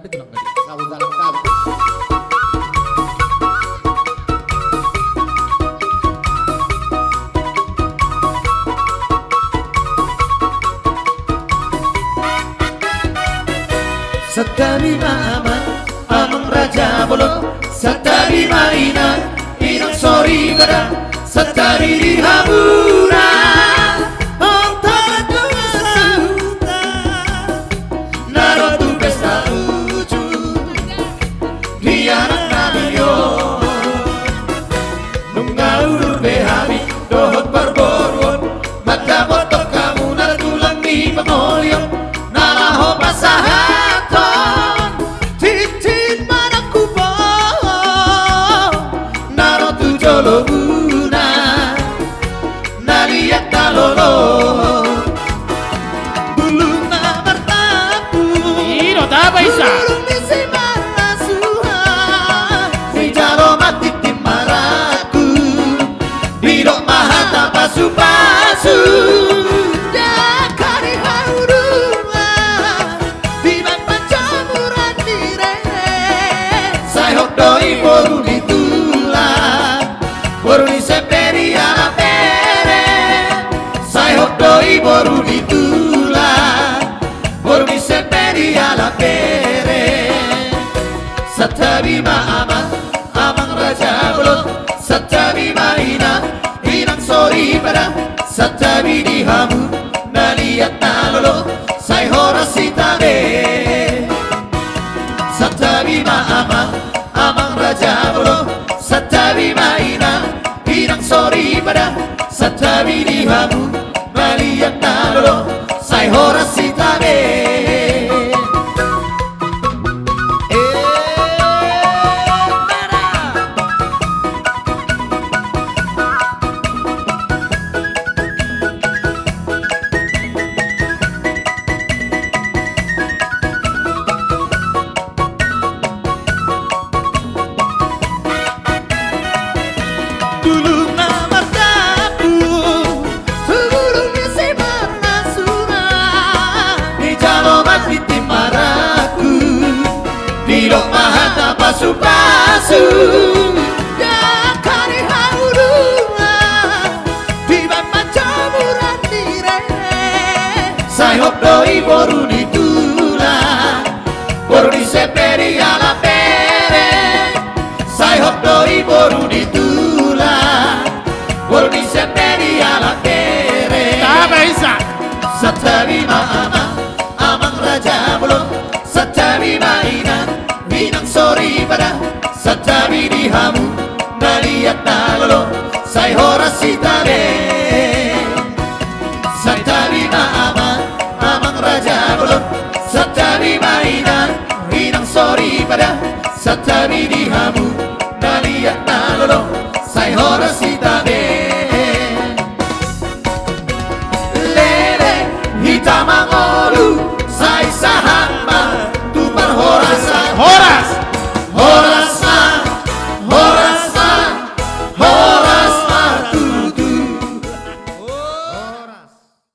pitulung kali. Sawutan lengkap. Satabi ma'aman, amang raja bolong. Satabi ma'ina, inang sorry pada. Satabi di hamura, oh tato sauta. Narotu pesta uju, di anak nabiyo. Nungaulur behami, dohot barborwon. Mata botok kamu naratulang di pangolyo. Naraho pasahaton, titin manaku po. Narotu jologuna, naliyak talolo. Bulung na martapu, Iro, tama isa. bulung ni si marasuha. Si jaro matitim maraku, biro mahata pasu-pasu. Dakari haurunga, di bangpan jamuran direre. Sayok doi boru ditula, boru di seperi ala pere. Sayok doi boru ditula, boru di seperi ala pere. Satabi ma'ama, amang raja bolot. Satabi ma'ina, inang sorry pada. Satabi di hamu, naliat nalolo. Say horasi tabe. Satabi ma'ama, amang raja bolot. Satabi ma'ina, inang sorry pada. Satabi di hamu, naliat nalolo. Say horasi tabe. Dulu nama tapu, turun di semarna suna. Di jalo mati maraku, di dok mahata pasu-pasu. Dakari haurunga, di bamba jamuran direre. Sayhop doi boru ditula, boru di seperi ala pere. Sayhop doi boru ditula, boru di seperi ala pere. Tama isa. Satabi ma'ama, amang raja bolong. Satabi ma'ina, inang sorry pada. Satabi di hamu, naliat nalolo. Say horasi tabe. Satabi ma'ama, amang raja bolong. Satabi ma'ina,